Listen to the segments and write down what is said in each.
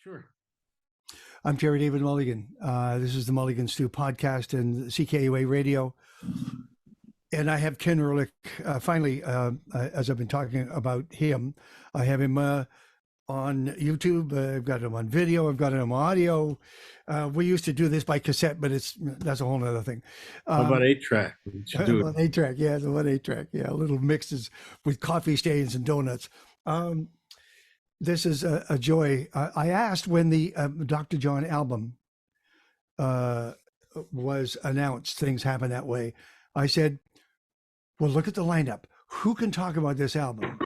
Sure. I'm Jerry David Mulligan. This is the Mulligan Stew podcast and CKUA Radio. And I have Ken Ehrlich. Finally, as I've been talking about him, I have him on YouTube. I've got him on video. I've got him on audio. We used to do this by cassette, but that's a whole other thing. How about 8-track? About 8-track, yeah, it's about 8-track. Yeah, little mixes with coffee stains and donuts. This is a joy. I asked when the Dr. John album was announced, things happen that way. I said, well, look at the lineup. Who can talk about this album?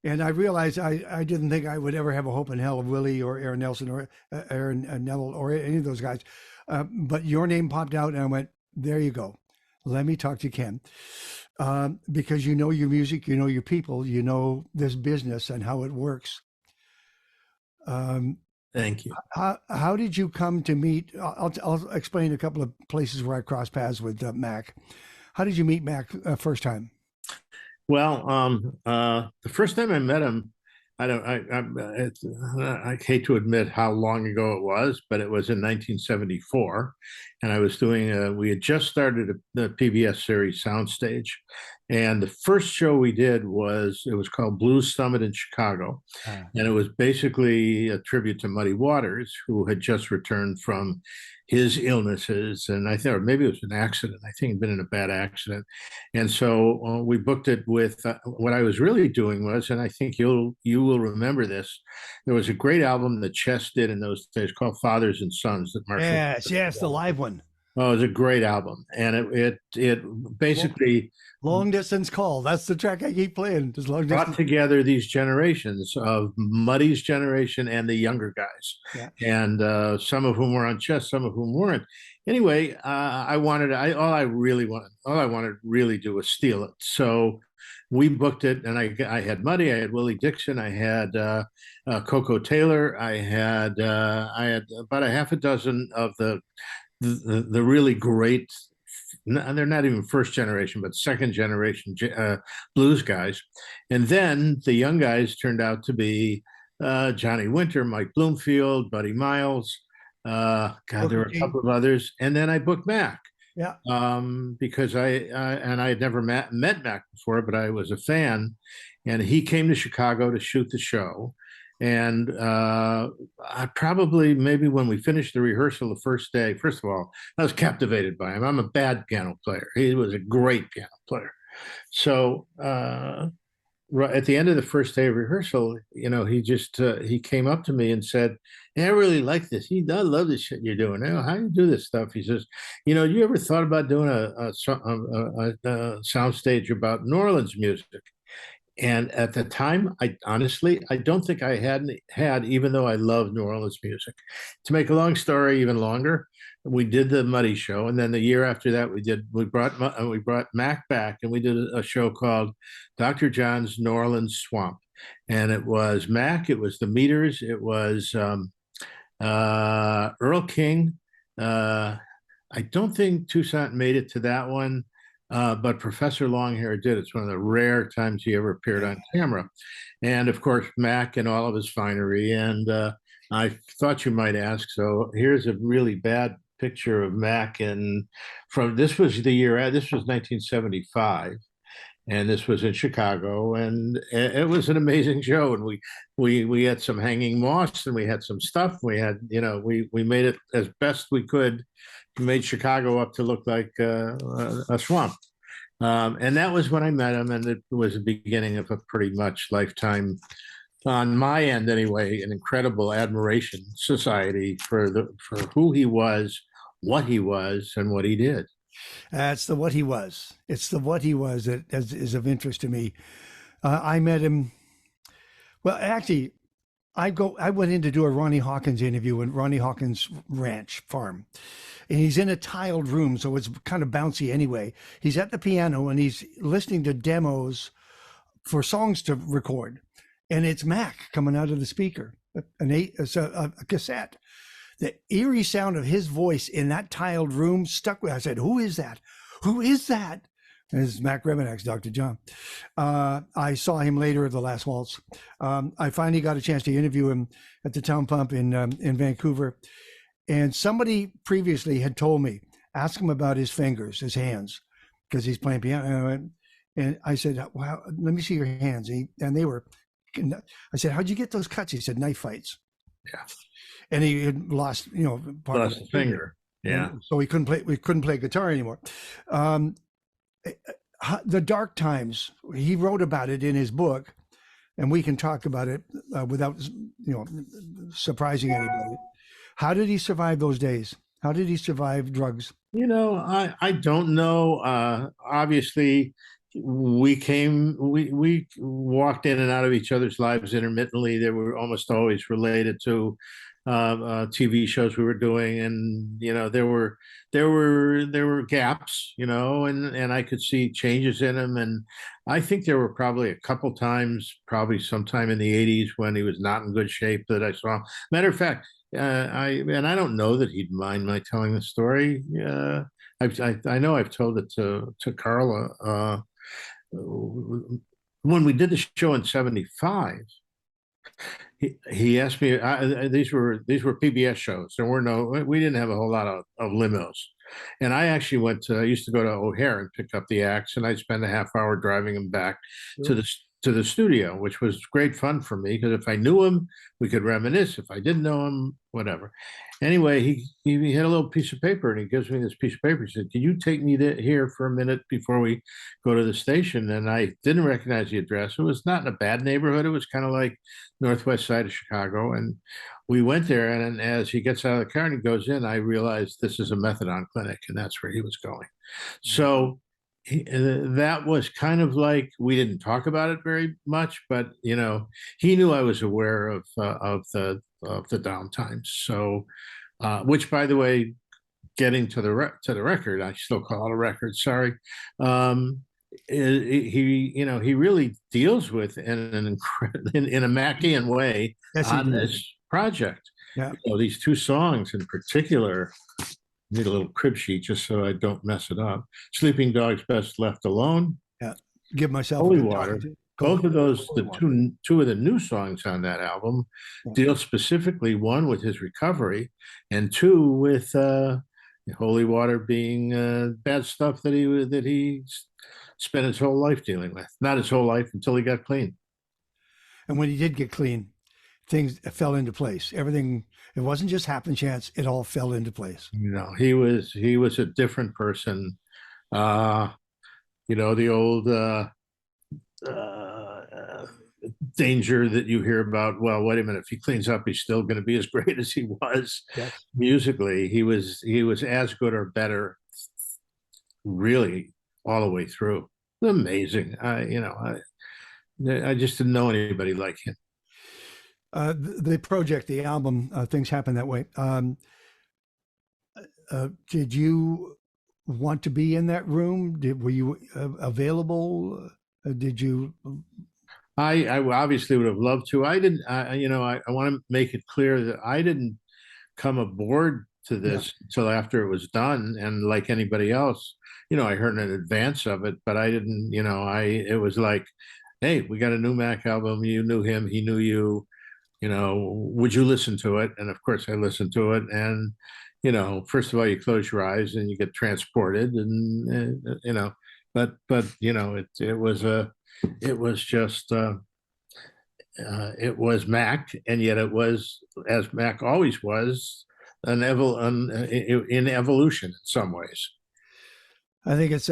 And I realized I didn't think I would ever have a hope in hell of Willie or Aaron Nelson or Aaron Neville or any of those guys. But your name popped out and I went, there you go. Let me talk to Ken. Because you know your music, you know your people, you know this business and how it works. Thank you. How did you come to meet? I'll explain a couple of places where I crossed paths with Mac. How did you meet Mac first time? Well, the first time I met him, I hate to admit how long ago it was, but it was in 1974, and I was doing. We had just started the PBS series Soundstage, and the first show we did was called Blues Summit in Chicago, and it was basically a tribute to Muddy Waters, who had just returned from his illnesses, and I thought maybe it was an accident. I think he'd been in a bad accident, and so we booked it with what I was really doing was, and I think you will remember this. There was a great album that Chess did in those days called Fathers and Sons. That Marshall yes, the live one. Oh, it was a great album, and it basically long distance call. That's the track I keep playing. Just long distance. Brought together these generations of Muddy's generation and the younger guys, and some of whom were on Chess, some of whom weren't. Anyway, all I wanted really do was steal it. So we booked it, and I had Muddy, I had Willie Dixon, I had Coco Taylor, I had about a half a dozen of the really great, they're not even first generation, but second generation blues guys. And then the young guys turned out to be Johnny Winter, Mike Bloomfield, Buddy Miles. There were a couple of others. And then I booked Mac. Yeah. Because I had never met Mac before, but I was a fan. And he came to Chicago to shoot the show. And I probably, maybe when we finished the rehearsal the first day, first of all, I was captivated by him. I'm a bad piano player. He was a great piano player. So at the end of the first day of rehearsal, he came up to me and said, hey, I really like this. I love this shit you're doing. How do you do this stuff? He says, you ever thought about doing a soundstage about New Orleans music? And at the time, I don't think I had, even though I love New Orleans music. To make a long story even longer, we did the Muddy show, and then the year after that, we brought Mac back, and we did a show called Dr. John's New Orleans Swamp, and it was Mac, it was the Meters, it was Earl King. I don't think Toussaint made it to that one. But Professor Longhair did. It's one of the rare times he ever appeared on camera. And of course, Mac and all of his finery. And I thought you might ask. So here's a really bad picture of Mac. And this was 1975. And this was in Chicago. And it was an amazing show. And we had some hanging moss and we had some stuff. We had, we made it as best we could. Made Chicago up to look like a swamp. And that was when I met him, and it was the beginning of a pretty much lifetime, on my end anyway, an incredible admiration society for who he was, what he was, and what he did. It's the what he was. It's the what he was that is of interest to me. I met him. Well, actually, I went in to do a Ronnie Hawkins interview in Ronnie Hawkins Ranch Farm. And he's in a tiled room, so it's kind of bouncy anyway. He's at the piano and he's listening to demos for songs to record. And it's Mac coming out of the speaker, a cassette. The eerie sound of his voice in that tiled room stuck with me. I said, who is that? Who is that? This is Mac Rebennack's Dr. John. I saw him later at the Last Waltz. I finally got a chance to interview him at the Town Pump in Vancouver. And somebody previously had told me, ask him about his fingers, his hands, because he's playing piano. And I said, well, let me see your hands. And they were, I said, how'd you get those cuts? He said, knife fights. Yeah. And he had lost, part lost of his finger. Yeah. And so we couldn't play guitar anymore. The dark times, he wrote about it in his book, and we can talk about it without, surprising anybody. How did he survive those days? How did he survive drugs? I don't know. Obviously, we walked in and out of each other's lives intermittently. They were almost always related to TV shows we were doing, and there were gaps, and I could see changes in him. And I think there were probably a couple times, probably sometime in the '80s, when he was not in good shape, that I saw. Matter of fact, I don't know that he'd mind my telling the story. I know I've told it to Carla when we did the show in '75. He asked me. These were PBS shows. We didn't have a whole lot of limos, and I actually I used to go to O'Hare and pick up the acts, and I'd spend a half hour driving them back to the studio, which was great fun for me, because if I knew him, we could reminisce. If I didn't know him, whatever. Anyway, he had a little piece of paper, and he gives me this piece of paper. He said, "Can you take me here for a minute before we go to the station?" And I didn't recognize the address. It was not in a bad neighborhood. It was kind of like northwest side of Chicago. And we went there, and as he gets out of the car and he goes in, I realized this is a methadone clinic, and that's where he was going. So that was kind of like, we didn't talk about it very much, but he knew I was aware of the downtimes. So, which, by the way, getting to the record, I still call it a record. Sorry. He really deals with in a Mackian way on this project. Yeah. These two songs in particular. Need a little crib sheet just so I don't mess it up. Sleeping Dogs Best Left Alone. Yeah. Give myself Holy Water. Both of those, two of the new songs on that album, deal specifically, one with his recovery, and two with Holy Water being bad stuff that he spent his whole life dealing with. Not his whole life, until he got clean. And when he did get clean, things fell into place. Everything, it wasn't just happen chance, it all fell into place. He was a different person. The old danger that you hear about, well, wait a minute, if he cleans up, he's still going to be as great as he was. Yes. Musically. He was as good or better, really, all the way through. Amazing. I just didn't know anybody like him. The project, the album, Things Happen That Way. Did you want to be in that room? Were you available? Did you? I obviously would have loved to. I didn't. I want to make it clear that I didn't come aboard to this until after it was done, and like anybody else, I heard in advance of it, but I didn't. It was like, hey, we got a new Mac album. You knew him, he knew you. Would you listen to it? And of course I listened to it. And, first of all, you close your eyes and you get transported, and but it was Mac, and yet it was, as Mac always was, in evolution in some ways. I think it's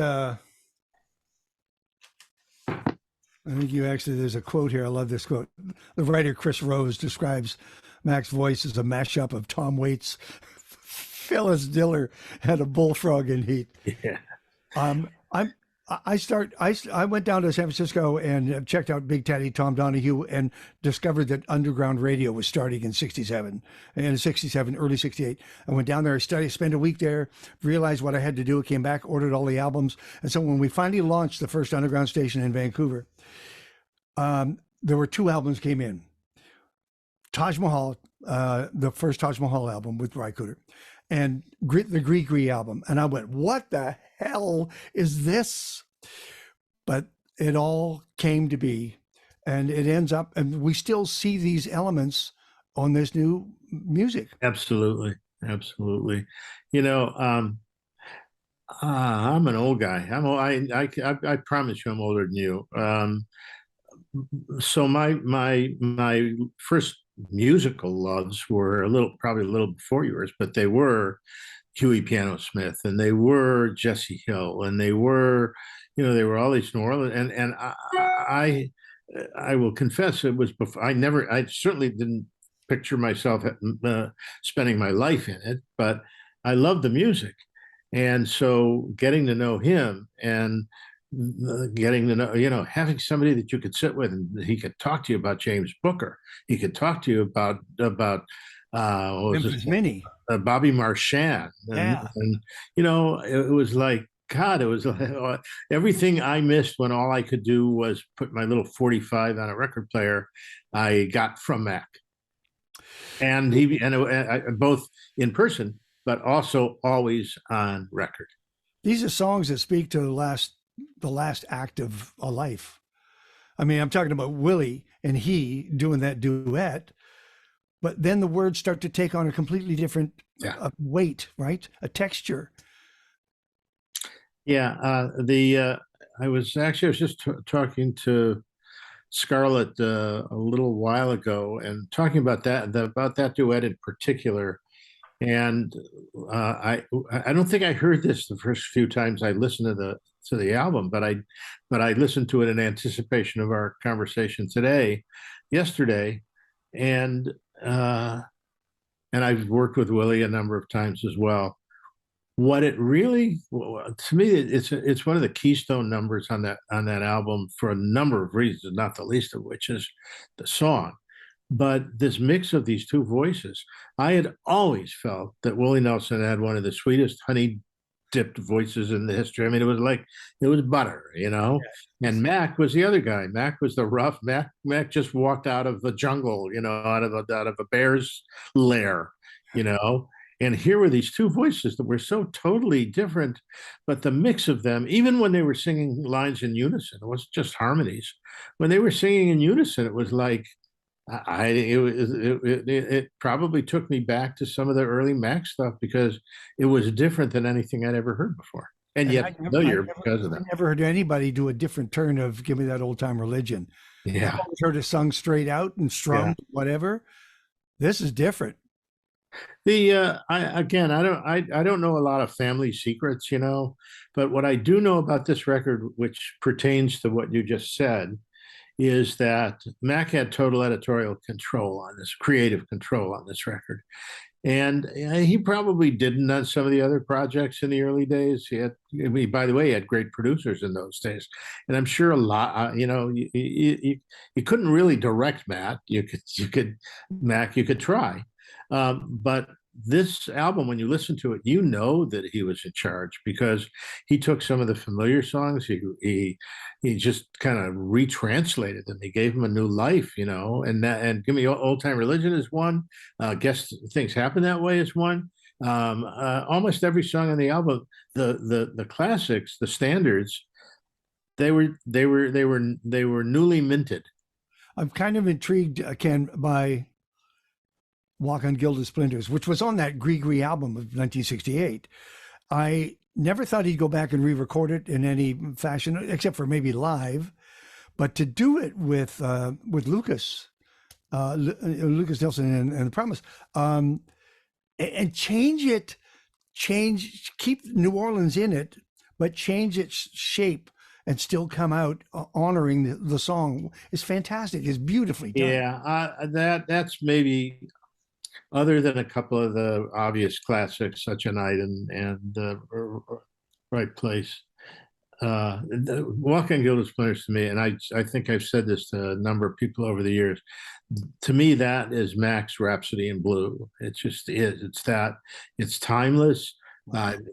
I think there's a quote here. I love this quote. The writer Chris Rose describes Mac's voice as a mashup of Tom Waits, Phyllis Diller, and a bullfrog in heat. Yeah. I went down to San Francisco and checked out Big Daddy Tom Donahue and discovered that underground radio was starting in '67, early '68. I went down there, spent a week there, realized what I had to do. Came back, ordered all the albums. And so when we finally launched the first underground station in Vancouver, there were two albums came in. Taj Mahal, the first Taj Mahal album with Ry Cooder, and the Gree Gree album. And I went, what the hell is this? But it all came to be, and it ends up, and we still see these elements on this new music. Absolutely, absolutely. You know, I'm an old guy. I promise you, I'm older than you. So my first musical loves were probably a little before yours, but they were Huey Piano Smith, and they were Jesse Hill, and they were, they were all these New Orleans, and I will confess it was before. I certainly didn't picture myself spending my life in it, but I loved the music, and so getting to know him and getting to know, having somebody that you could sit with and he could talk to you about James Booker, he could talk to you about what was Memphis Minnie. Bobby Marchand, and it was like, God, it was like everything I missed when all I could do was put my little 45 on a record player. I got from Mac, and both in person, but also always on record. These are songs that speak to the last act of a life. I mean, I'm talking about Willie and he doing that duet, but then the words start to take on a completely different weight, right? A texture. Yeah. I was just talking to Scarlett a little while ago and talking about that duet in particular. And I don't think I heard this the first few times I listened to the album, but I listened to it in anticipation of our conversation yesterday, and I've worked with Willie a number of times as well. What it really, to me, it's one of the keystone numbers on that album for a number of reasons, not the least of which is the song. But this mix of these two voices, I had always felt that Willie Nelson had one of the sweetest honey dipped voices in the history. I mean, it was butter, Yes. And Mac was the other guy. Mac was the rough. Mac just walked out of the jungle, out of a bear's lair, And here were these two voices that were so totally different, but the mix of them, even when they were singing lines in unison, it wasn't just harmonies. When they were singing in unison, it was like it probably took me back to some of the early Mac stuff because it was different than anything I'd ever heard before, and yet familiar because of that. I never heard anybody do a different turn of "Give Me That Old Time Religion." Yeah, I've always heard it sung straight out and strummed, whatever. This is different. I don't know a lot of family secrets, but what I do know about this record, which pertains to what you just said, is that Mac had total editorial control on this, creative control on this record. And he probably didn't on some of the other projects in the early days. By the way, he had great producers in those days. And I'm sure a lot, you couldn't really direct Mac. You could try. But this album, when you listen to it, that he was in charge because he took some of the familiar songs, he just kind of retranslated them. He gave them a new life, and Give Me Old Time Religion is one. Guess Things Happen That Way is one. Almost every song on the album, the classics, the standards, they were newly minted. I'm kind of intrigued, Ken, by Walk on Guilded Splinters, which was on that Gree album of 1968. I never thought he'd go back and re-record it in any fashion, except for maybe live. But to do it with Lukas Nelson and the Promise, and keep New Orleans in it, but change its shape and still come out honoring the song is fantastic. It's beautifully done. Yeah, that's maybe, other than a couple of the obvious classics, Such a Night and Right Place. Walk on Guilded Splinters to me, and I think I've said this to a number of people over the years, to me that is Mac's Rhapsody in Blue. It just is. It's timeless.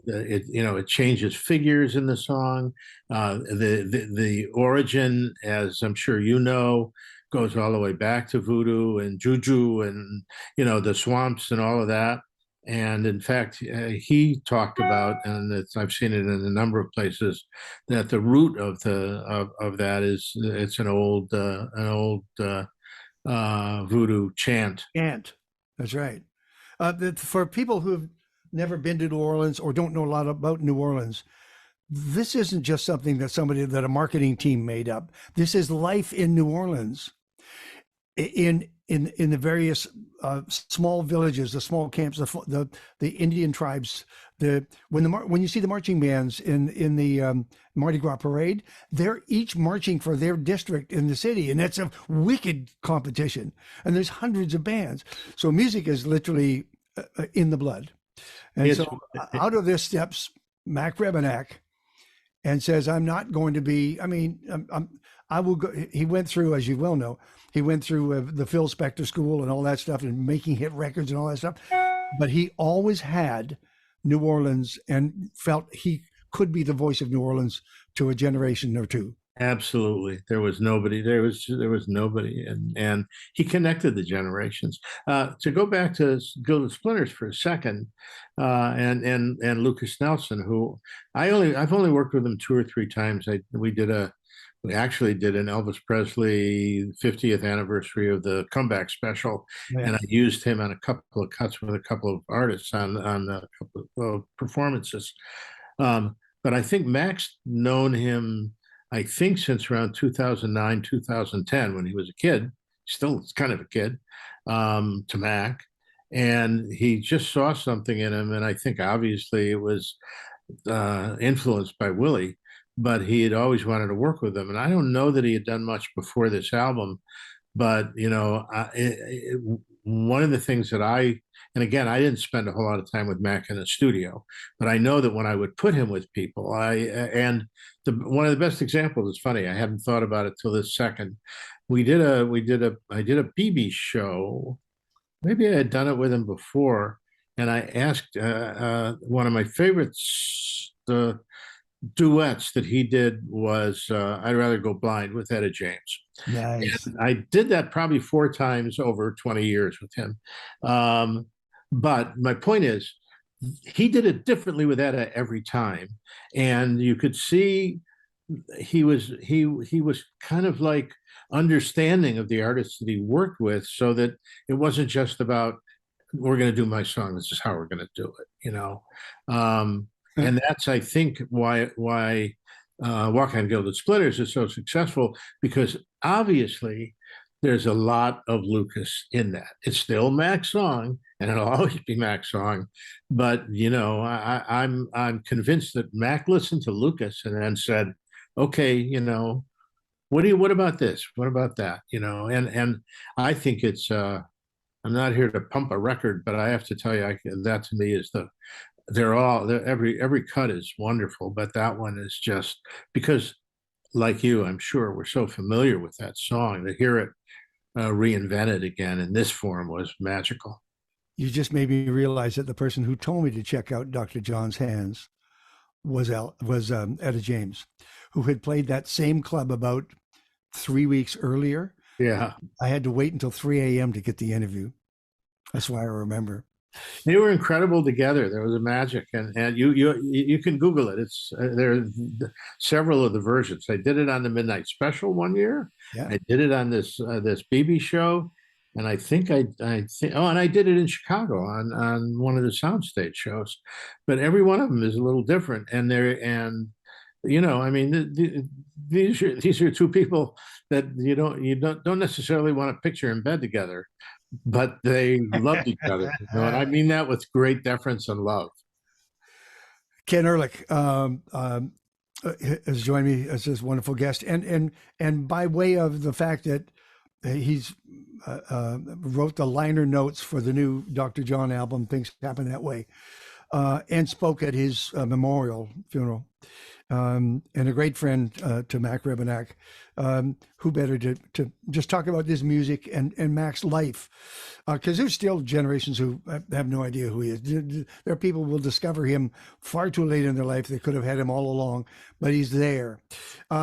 It changes figures in the song. The origin, as I'm sure you know, goes all the way back to voodoo and juju and the swamps and all of that. And in fact, he talked about, and I've seen it in a number of places, that the root of that is it's an old voodoo chant. Chant. That's right. For people who've never been to New Orleans or don't know a lot about New Orleans, this isn't just something that a marketing team made up. This is life in New Orleans, in the various small villages, the small camps, the Indian tribes. When you see the marching bands in the Mardi Gras parade, they're each marching for their district in the city, and that's a wicked competition. And there's hundreds of bands, so music is literally in the blood. And so out of this steps Mac Rebennack and says, I'm not going to be, I mean, I will go. He went through, as you well know, he went through the Phil Spector School and all that stuff and making hit records and all that stuff. But he always had New Orleans and felt he could be the voice of New Orleans to a generation or two. Absolutely. There was nobody. There was nobody. And he connected the generations. To go back to Guilded Splinters for a second, and Lukas Nelson, who I've only worked with him 2 or 3 times. We actually did an Elvis Presley 50th anniversary of the comeback special, and I used him on a couple of cuts with a couple of artists on a couple of performances. But I think Mac's known him, I think, since around 2009, 2010, when he was a kid. Still kind of a kid, to Mac. And he just saw something in him. And I think obviously it was influenced by Willie, but he had always wanted to work with him. And I don't know that he had done much before this album, but, one of the things that and again, I didn't spend a whole lot of time with Mac in the studio, but I know that when I would put him with people, one of the best examples is funny. I hadn't thought about it till this second. I did a BB show. Maybe I had done it with him before, and I asked one of my favorites, the duets that he did was I'd Rather Go Blind with Etta James. Nice. And I did that probably 4 times over 20 years with him. But my point is, he did it differently with Etta every time. And you could see he was kind of like understanding of the artists that he worked with, so that it wasn't just about, we're going to do my song, this is how we're going to do it, and that's, I think, why Walk on Gilded Splinters is so successful, because obviously there's a lot of Lukas in that. It's still Mac's song, and it'll always be Mac's song. But I'm convinced that Mac listened to Lukas and then said, "Okay, what about this? What about that?" And I think it's. I'm not here to pump a record, but I have to tell you, that to me is every cut is wonderful, but that one is just because, like you, I'm sure we're so familiar with that song, to hear it reinvented again in this form was magical. You just made me realize that the person who told me to check out Dr. John's Hands was Etta James, who had played that same club about 3 weeks earlier. Yeah, I had to wait until 3 a.m. to get the interview. That's why I remember. They were incredible together. There was a magic, and you can Google it. It's there are several of the versions. I did it on the Midnight Special one year. Yeah. I did it on this BB show, and I think and I did it in Chicago on one of the soundstage shows. But every one of them is a little different, and I mean, these are 2 people that you don't necessarily want to picture in bed together, but they loved each other, and I mean that with great deference and love. Ken Ehrlich has joined me as this wonderful guest, and by way of the fact that he's wrote the liner notes for the new Dr. John album, Things Happen That Way, and spoke at his memorial funeral and a great friend to Mac Rebennack. Who better to just talk about this music and Mac's life? Because there's still generations who have no idea who he is. There are people who will discover him far too late in their life. They could have had him all along, but he's there.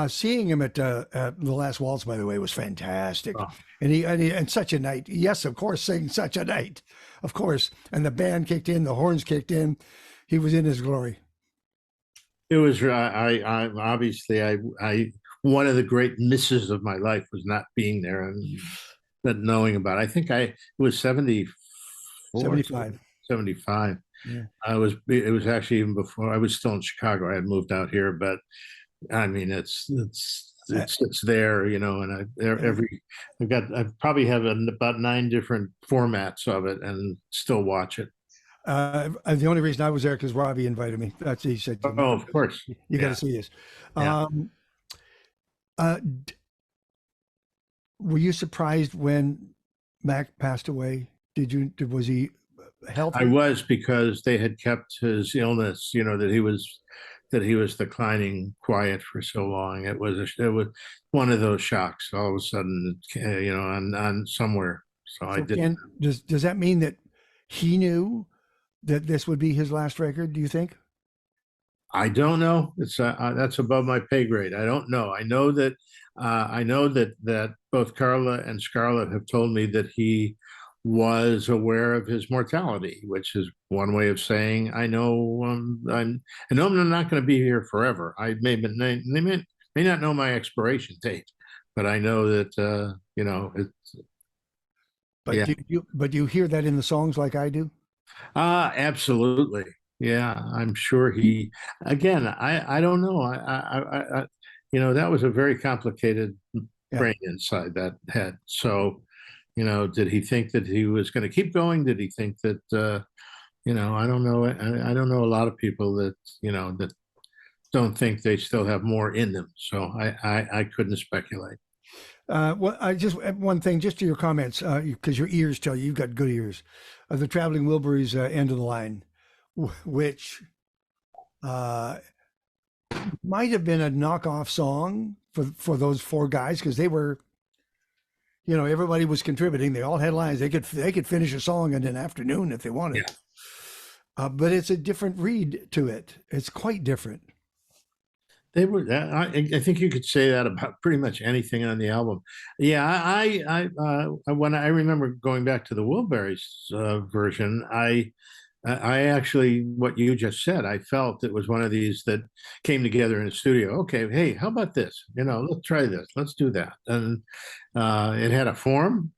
Seeing him at The Last Waltz, by the way, was fantastic. Oh. And Such a Night. Yes, of course, sing Such a Night. Of course. And the band kicked in, the horns kicked in. He was in his glory. It was, I obviously, one of the great misses of my life was not being there and not knowing about it. I think it was 75. 75. Yeah. It was actually even before I was still in Chicago. I had moved out here, but I mean, it's there, you know, and I probably have about 9 different formats of it and still watch it. The only reason I was there because Robbie invited me. That's he said. Oh, of course, you got to see this. Yeah. Were you surprised when Mac passed away? Was he healthy? I was, because they had kept his illness. You know, that he was declining quiet for so long. It was one of those shocks. All of a sudden, you know, on somewhere. So I did. Does that mean that he knew that this would be his last record, do you think? I don't know. It's that's above my pay grade. I don't know. I know that both Carla and Scarlett have told me that he was aware of his mortality, which is one way of saying I know I'm not going to be here forever. They may not know my expiration date, but I know that you know it's. But yeah. Do you hear that in the songs like I do? Absolutely. Yeah, I'm sure he. Again, I don't know. I you know, that was a very complicated brain inside that head. So, you know, did he think that he was going to keep going? Did he think that you know? I don't know. I don't know a lot of people that, you know, that don't think they still have more in them. So I couldn't speculate. Well, I just one thing, just to your comments, because your ears tell you've got good ears. The Traveling Wilburys, End of the Line, which might have been a knockoff song for those 4 guys, because they were, you know, everybody was contributing. They all had lines. They could finish a song in an afternoon if they wanted. Yeah. But it's a different read to it. It's quite different. They were. I think you could say that about pretty much anything on the album. Yeah, when I remember going back to the Wilburys version, I actually, what you just said, I felt it was one of these that came together in a studio. Okay, hey, how about this? You know, let's try this. Let's do that. And it had a form.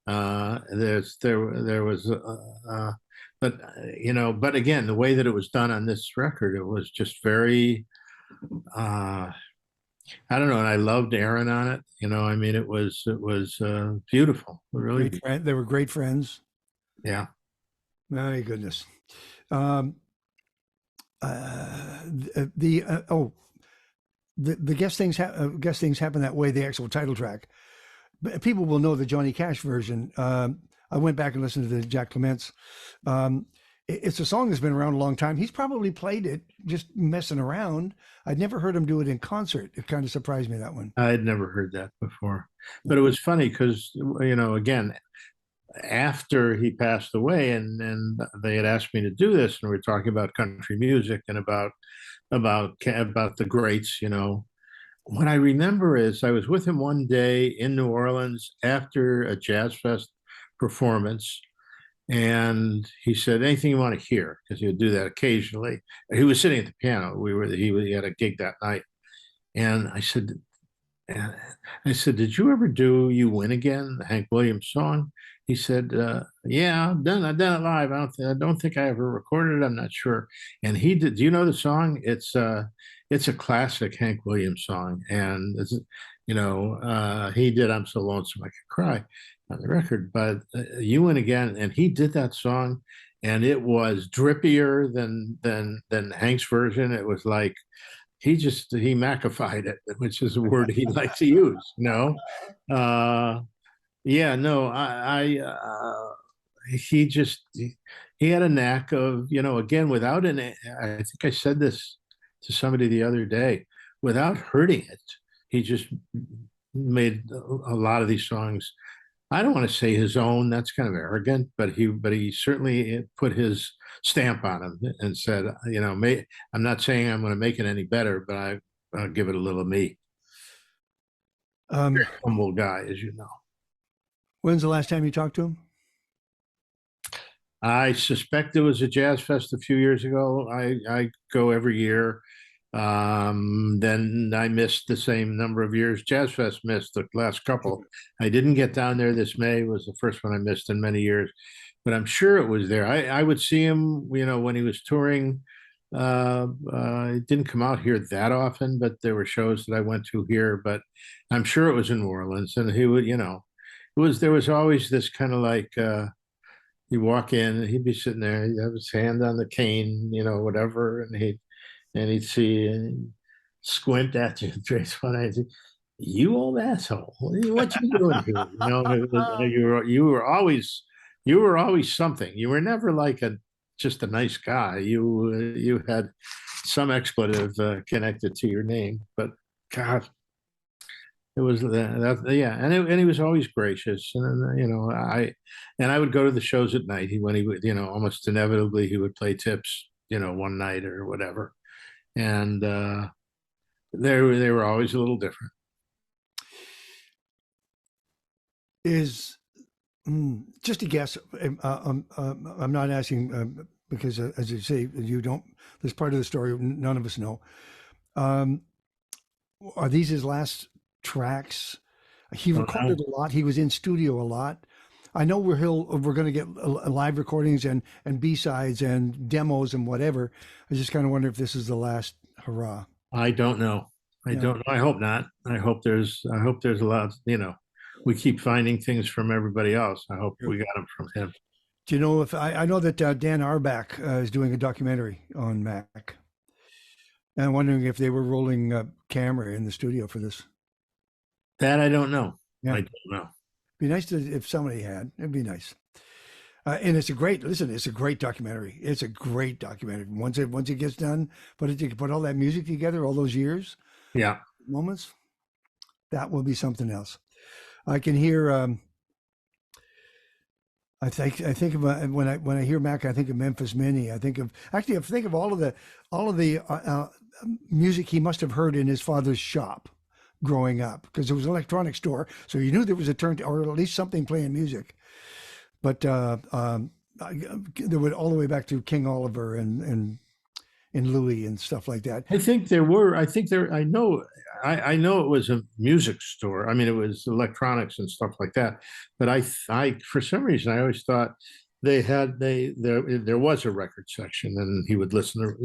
There was, but you know, but again, the way that it was done on this record, it was just very. I don't know, and I loved Aaron on it. You know, I mean, it was beautiful. Really, they were great friends. Yeah. My goodness. The guest things happen that way. The actual title track. People will know the Johnny Cash version. I went back and listened to the Jack Clement's. It's a song that's been around a long time. He's probably played it just messing around. I'd never heard him do it in concert. It kind of surprised me, that one. I had never heard that before. But it was funny because, you know, again, after he passed away and they had asked me to do this, and we were talking about country music and about the greats, you know. What I remember is I was with him one day in New Orleans after a Jazz Fest performance. And he said, anything you want to hear, because he would do that occasionally. He was sitting at the piano. He had a gig that night. And I said, did you ever do You Win Again, the Hank Williams song? He said, yeah, I've done it live. I don't think I ever recorded it. I'm not sure. And he did. Do you know the song? It's a classic Hank Williams song. And, you know, he did I'm So Lonesome I Could Cry on the record, but You Win Again, and he did that song, and it was drippier than Hank's version. It was like he Macified it, which is a word he likes to use. You know, yeah, no, he had a knack of, you know, again, without I think I said this to somebody the other day without hurting it. He just made a lot of these songs. I don't want to say his own. That's kind of arrogant, but he certainly put his stamp on them and said, I'm not saying I'm going to make it any better, but I'll give it a little of me. Very humble guy, as you know. When's the last time you talked to him? I suspect it was a jazz fest a few years ago. I go every year. Then I missed the same number of years. Jazz Fest missed the last couple. I didn't get down there this May. It was the first one I missed in many years, but I'm sure it was there. I would see him, when he was touring. It didn't come out here that often, but there were shows that I went to here. But I'm sure it was in New Orleans, and he would, there was always this kind of like. You walk in, and he'd be sitting there. He'd have his hand on the cane, whatever, and he'd see and squint at you. Trace one eye, you old asshole! What you doing here? You were always something. You were never like just a nice guy. You had some expletive connected to your name, but God. It was yeah, and he was always gracious, and I would go to the shows at night. When he would, almost inevitably he would play tips, one night or whatever, and they were always a little different. Is just a guess. I'm not asking because, as you say, you don't. This part of the story none of us know. Are these his last tracks? He recorded a lot. He was in studio a lot. I know we're going to get live recordings and B-sides and demos and whatever. I just kind of wonder if this is the last hurrah. I don't know. I don't know. I hope not. I hope there's a lot. We keep finding things from everybody else. I hope we got them from him. Do you know if I know that Dan Arbach is doing a documentary on Mac, and I'm wondering if they were rolling a camera in the studio for this. That I don't know. Yeah. I don't know. Be nice if somebody had. It'd be nice. And it's a great documentary. It's a great documentary. Once it gets done, put all that music together, all those years, moments, that will be something else. I can hear. I think of when I hear Mac, I think of Memphis Minnie. I think of all of the music he must have heard in his father's shop growing up, because it was an electronics store, so you knew there was a or at least something playing music. But there would all the way back to King Oliver and Louis and stuff like that. I know it was a music store. I mean, it was electronics and stuff like that. But I for some reason I always thought there was a record section, and he would listen to,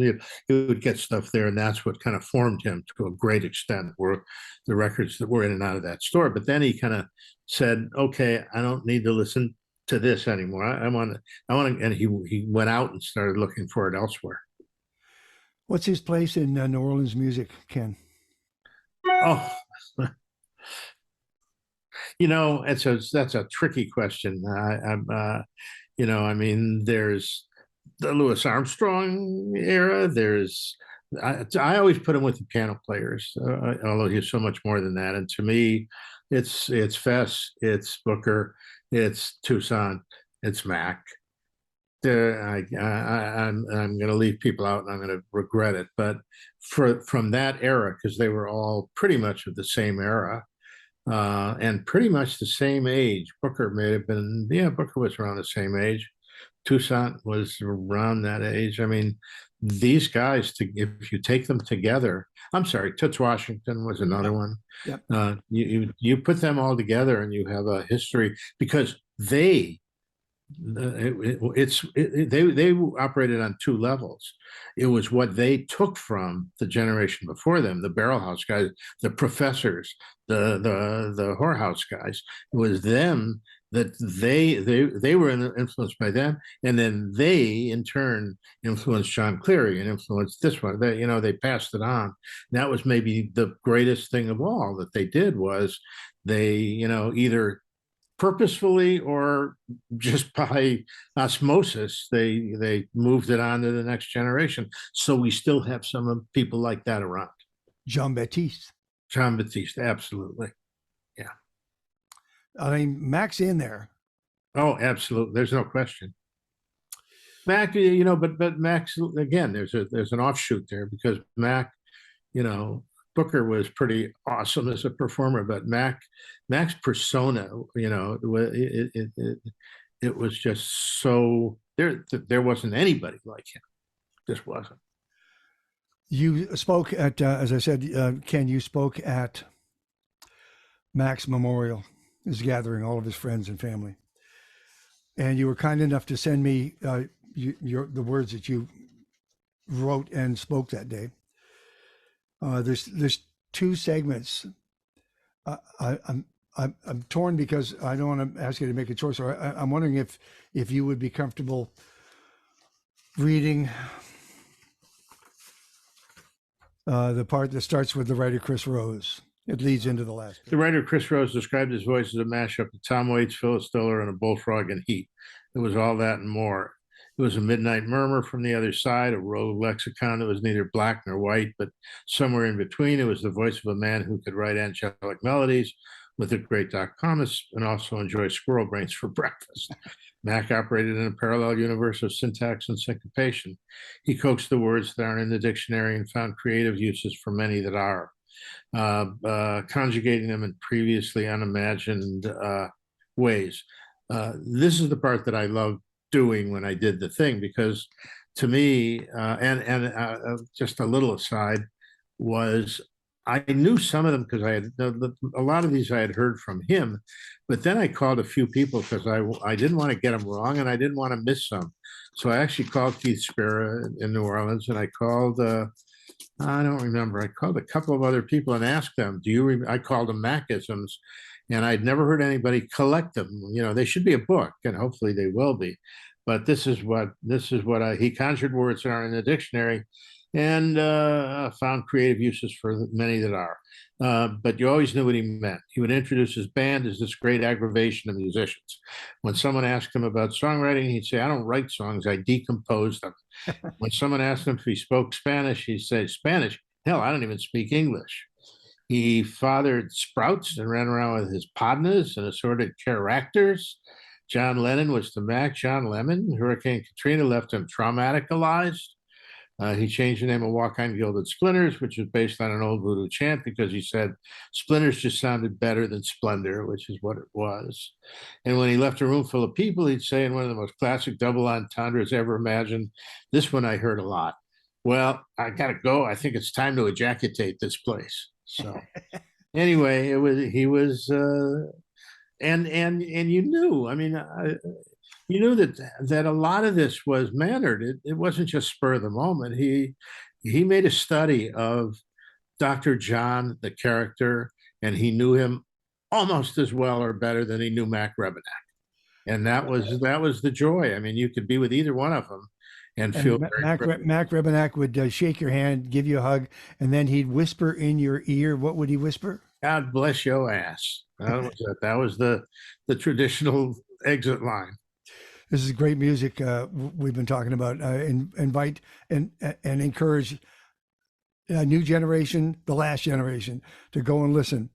he would get stuff there, and that's what kind of formed him to a great extent, were the records that were in and out of that store. But then he kind of said, okay, I don't need to listen to this anymore. I want to, and he went out and started looking for it elsewhere. What's his place in New Orleans music, Ken? Oh, that's a tricky question. I mean, there's the Louis Armstrong era. I always put him with the piano players, although he's so much more than that. And to me, it's Fess, it's Booker, it's Toussaint, it's Mac. I'm going to leave people out, and I'm going to regret it. But from that era, because they were all pretty much of the same era. And pretty much the same age. Booker may have been, Booker was around the same age. Toussaint was around that age. I mean, these guys, if you take them together, I'm sorry, Toots Washington was another one. Yep. You put them all together, and you have a history, because they operated on two levels. It was what they took from the generation before them, the barrel house guys, the professors, the whorehouse guys. It was them that they were influenced by them, and then they in turn influenced John Cleary and influenced this one. They passed it on. And that was maybe the greatest thing of all that they did, was they either purposefully or just by osmosis, they moved it on to the next generation. So we still have some people like that around. John Baptiste. John Baptiste, absolutely. Yeah. I mean, Mac's in there. Oh, absolutely. There's no question. Mac, but Mac's, again, there's an offshoot there, because Mac, Booker was pretty awesome as a performer, but Mac's persona, it was just so, there wasn't anybody like him. Just wasn't. You spoke at, as I said, Ken, you spoke at Mac's memorial, his gathering, all of his friends and family. And you were kind enough to send me the words that you wrote and spoke that day. There's two segments. I'm torn because I don't want to ask you to make a choice. Or I'm wondering if you would be comfortable reading the part that starts with the writer Chris Rose. It leads into the last page. The writer Chris Rose described his voice as a mashup of Tom Waits, Phyllis Diller, and a bullfrog in heat. It was all that and more. It was a midnight murmur from the other side, a rogue lexicon that was neither black nor white, but somewhere in between. It was the voice of a man who could write angelic melodies with the great Doc Promise and also enjoy squirrel brains for breakfast. Mac operated in a parallel universe of syntax and syncopation. He coaxed the words that aren't in the dictionary and found creative uses for many that are, conjugating them in previously unimagined ways. This is the part that I love doing when I did the thing, because to me, just a little aside, was I knew some of them because I had a lot of these I had heard from him, but then I called a few people because I didn't want to get them wrong and I didn't want to miss some. So I actually called Keith Spera in New Orleans, and I called I don't remember. I called a couple of other people and asked them, I called them Macisms, and I'd never heard anybody collect them. They should be a book, and hopefully they will be. But this is what he conjured words that aren't in the dictionary, and found creative uses for many that are. But you always knew what he meant. He would introduce his band as this great aggravation of musicians. When someone asked him about songwriting, he'd say, "I don't write songs, I decompose them." When someone asked him if he spoke Spanish, he'd say, "Spanish? Hell, I don't even speak English." He fathered sprouts and ran around with his podnas and assorted characters. John Lennon was to Mac John Lemon. Hurricane Katrina left him traumaticalized. He changed the name of Walk On Guilded Splinters, which was based on an old voodoo chant, because he said splinters just sounded better than splendor, which is what it was. And when he left a room full of people, he'd say in one of the most classic double entendres ever imagined, "This one I heard a lot. Well, I gotta go. I think it's time to ejaculate this place." So anyway, and you knew, you knew that a lot of this was mannered. It wasn't just spur of the moment. He made a study of Dr. John, the character, and he knew him almost as well or better than he knew Mac Rebennack. And that was the joy. You could be with either one of them and feel Mac Rebennack would shake your hand, give you a hug, and then he'd whisper in your ear. What would he whisper? "God bless your ass." That was the traditional exit line. This is great music we've been talking about. Invite and encourage a new generation, the last generation, to go and listen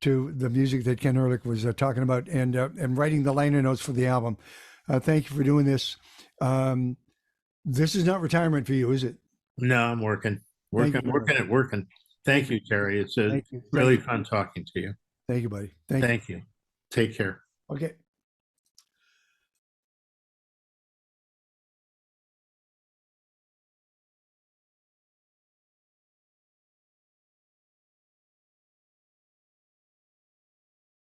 to the music that Ken Ehrlich was talking about and writing the liner notes for the album. Thank you for doing this. This is not retirement for you, is it? No, I'm working. Thank you, Terry. It's really fun talking to you. Thank you, buddy. Thank you. Take care. Okay.